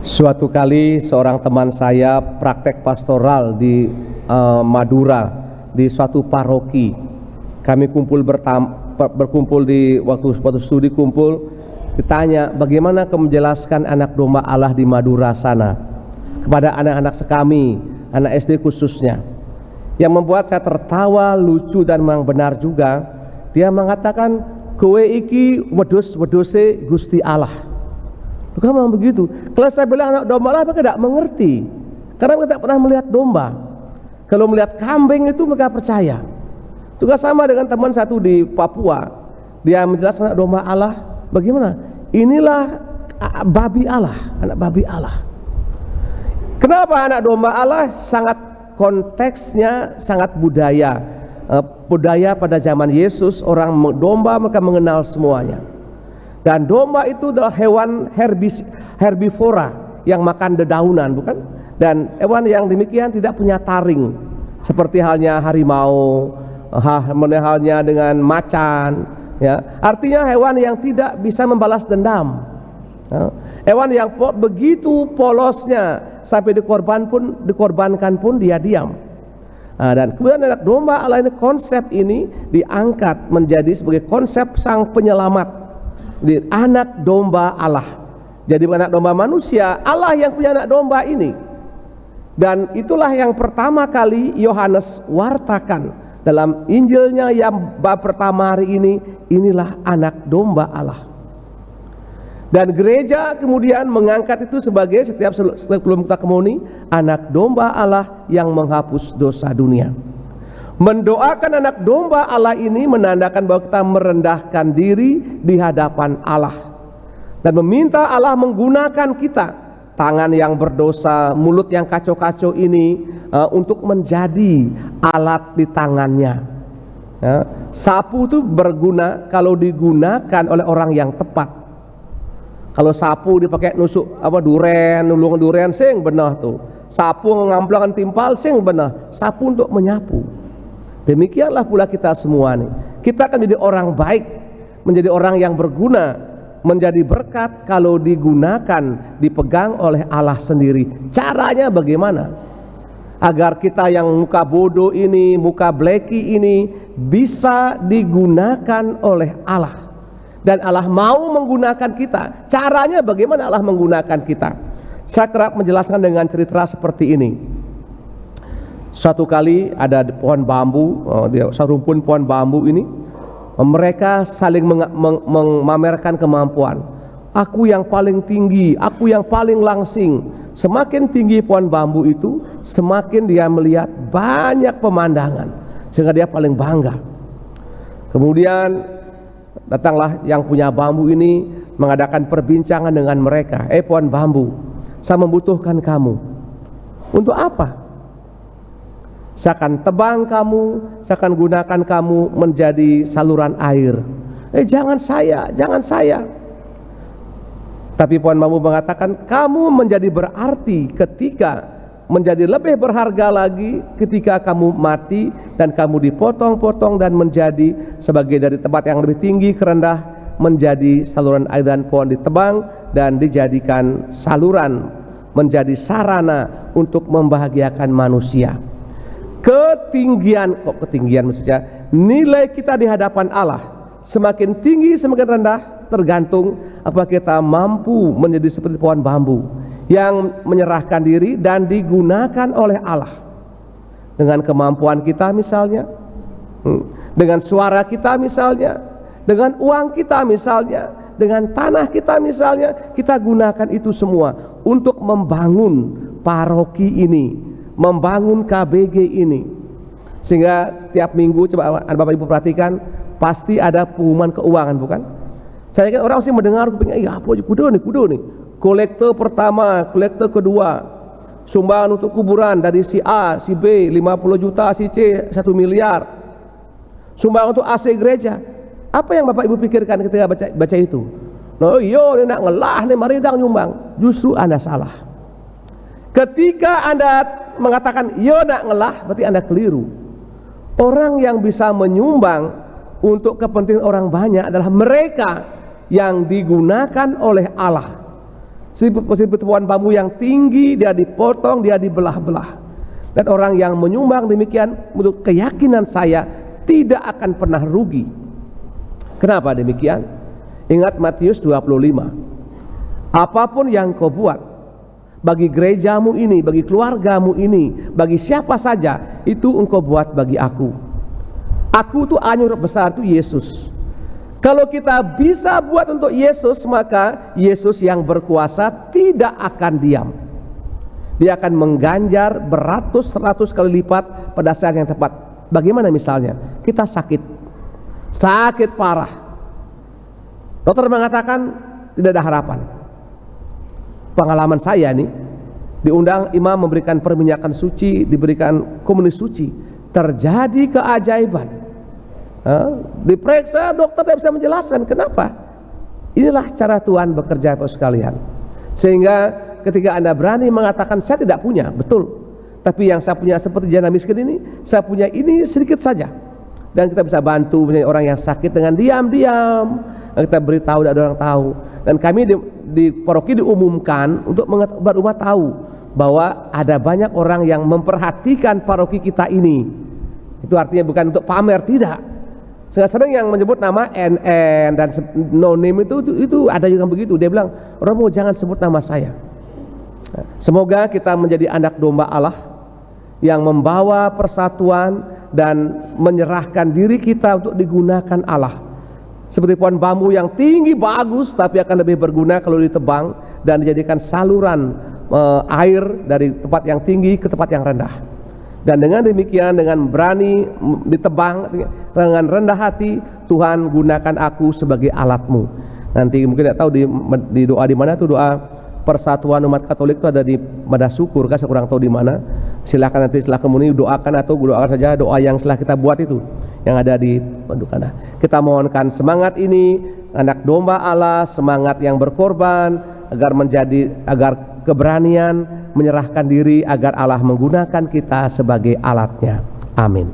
Suatu kali seorang teman saya praktek pastoral di Madura, di suatu paroki. Kami berkumpul di waktu studi kumpul, ditanya bagaimana kamu menjelaskan anak domba Allah di Madura sana kepada anak-anak sekami, anak SD khususnya. Yang membuat saya tertawa, lucu dan memang benar juga. Dia mengatakan, kowe iki wedhus-wedhuse Gusti Allah. Bukan memang begitu. Kalau saya bilang anak domba Allah, mereka tidak mengerti, karena mereka tidak pernah melihat domba. Kalau melihat kambing itu mereka percaya. Juga sama dengan teman satu di Papua, dia menjelaskan anak domba Allah. Bagaimana? Inilah babi Allah, anak babi Allah. Kenapa anak domba Allah? Sangat konteksnya sangat budaya pada zaman Yesus. Orang domba mereka mengenal semuanya. Dan domba itu adalah hewan herbivora yang makan dedaunan, bukan? Dan hewan yang demikian tidak punya taring, seperti halnya harimau, halnya dengan macan. Ya, artinya hewan yang tidak bisa membalas dendam. Ya, hewan yang begitu polosnya sampai dikorbankan pun dia diam. Nah, dan kemudian anak domba Allah ini, konsep ini diangkat menjadi sebagai konsep sang penyelamat. Di anak domba Allah. Jadi bukan anak domba manusia, Allah yang punya anak domba ini. Dan itulah yang pertama kali Yohanes wartakan dalam Injilnya yang bab pertama hari ini. Inilah anak domba Allah. Dan gereja kemudian mengangkat itu sebagai setiap sebelum kita kemuni, anak domba Allah yang menghapus dosa dunia. Mendoakan anak domba Allah ini menandakan bahwa kita merendahkan diri di hadapan Allah dan meminta Allah menggunakan kita, tangan yang berdosa, mulut yang kacau-kacau ini untuk menjadi alat di tangannya. Ya, sapu itu berguna kalau digunakan oleh orang yang tepat. Kalau sapu dipakai nusuk nulung duren sing benar tuh. Sapu ngamplangan timpal sing benar. Sapu untuk menyapu. Demikianlah pula kita semua nih. Kita akan menjadi orang baik, menjadi orang yang berguna, menjadi berkat kalau digunakan, dipegang oleh Allah sendiri. Caranya bagaimana? Agar kita yang muka bodoh ini, muka bleki ini bisa digunakan oleh Allah. Dan Allah mau menggunakan kita. Caranya bagaimana Allah menggunakan kita? Saya kerap menjelaskan dengan cerita seperti ini. Suatu kali ada pohon bambu, serumpun pohon bambu ini, mereka saling memamerkan kemampuan. Aku yang paling tinggi, aku yang paling langsing. Semakin tinggi pohon bambu itu, semakin dia melihat banyak pemandangan, sehingga dia paling bangga. Kemudian datanglah yang punya bambu ini mengadakan perbincangan dengan mereka. Pohon bambu, saya membutuhkan kamu. Untuk apa? Saya akan tebang kamu, saya akan gunakan kamu menjadi saluran air. Jangan saya. Tapi pohon bambu mengatakan, kamu menjadi berarti ketika menjadi lebih berharga lagi ketika kamu mati dan kamu dipotong-potong dan menjadi sebagai dari tempat yang lebih tinggi ke rendah menjadi saluran air, dan pohon ditebang dan dijadikan saluran, menjadi sarana untuk membahagiakan manusia. Ketinggian maksudnya nilai kita di hadapan Allah semakin tinggi semakin rendah tergantung apakah kita mampu menjadi seperti pohon bambu yang menyerahkan diri dan digunakan oleh Allah dengan kemampuan kita misalnya, dengan suara kita misalnya, dengan uang kita misalnya, dengan tanah kita misalnya. Kita gunakan itu semua untuk membangun paroki ini, membangun KBG ini, sehingga tiap minggu coba Bapak Ibu perhatikan pasti ada pengumuman keuangan, bukan? Saya kan orang mesti mendengar apa kudo nih, kolektor pertama, kolektor kedua, sumbangan untuk kuburan dari si A, si B 50 juta, si C 1 miliar, sumbangan untuk AC gereja. Apa yang Bapak Ibu pikirkan ketika baca itu? Ini nak ngelah nih, mari dang nyumbang. Justru Anda salah. Ketika Anda mengatakan yo nak ngelah, berarti Anda keliru. Orang yang bisa menyumbang untuk kepentingan orang banyak adalah mereka yang digunakan oleh Allah seperti pohon bambu yang tinggi, dia dipotong, dia dibelah-belah. Dan orang yang menyumbang demikian, menurut keyakinan saya, tidak akan pernah rugi. Kenapa demikian? Ingat Matius 25. Apapun yang kau buat bagi gerejamu ini, bagi keluargamu ini, bagi siapa saja, itu engkau buat bagi aku. Aku itu anyur besar, itu Yesus. Kalau kita bisa buat untuk Yesus, maka Yesus yang berkuasa tidak akan diam. Dia akan mengganjar beratus-ratus kali lipat pada saat yang tepat. Bagaimana misalnya? Kita sakit parah. Dokter mengatakan tidak ada harapan. Pengalaman saya nih, diundang imam memberikan perminyakan suci, diberikan komunis suci, terjadi keajaiban. Diperiksa, dokter tidak bisa menjelaskan kenapa. Inilah cara Tuhan bekerja, Bapak sekalian. Sehingga ketika Anda berani mengatakan saya tidak punya, betul, tapi yang saya punya seperti janda miskin ini, saya punya ini sedikit saja, dan kita bisa bantu orang yang sakit dengan diam-diam, kita beritahu, tidak ada orang tahu. Dan kami di paroki diumumkan untuk membuat umat tahu bahwa ada banyak orang yang memperhatikan paroki kita ini. Itu artinya bukan untuk pamer, tidak. Sering yang menyebut nama NN dan no name itu ada juga begitu. Dia bilang, Romo jangan sebut nama saya. Semoga kita menjadi anak domba Allah yang membawa persatuan dan menyerahkan diri kita untuk digunakan Allah. Seperti pohon bambu yang tinggi bagus, tapi akan lebih berguna kalau ditebang dan dijadikan saluran air dari tempat yang tinggi ke tempat yang rendah. Dan dengan demikian, dengan berani ditebang dengan rendah hati, Tuhan gunakan aku sebagai alatmu. Nanti mungkin tidak tahu di doa di mana tuh doa persatuan umat Katolik itu ada di Mada Syukur, kan saya kurang tahu di mana. Silakan nanti setelah komuni doakan atau doakan saja doa yang setelah kita buat itu yang ada di pendukan. Kita mohonkan semangat ini, anak domba Allah, semangat yang berkorban agar keberanian menyerahkan diri, agar Allah menggunakan kita sebagai alatnya. Amin.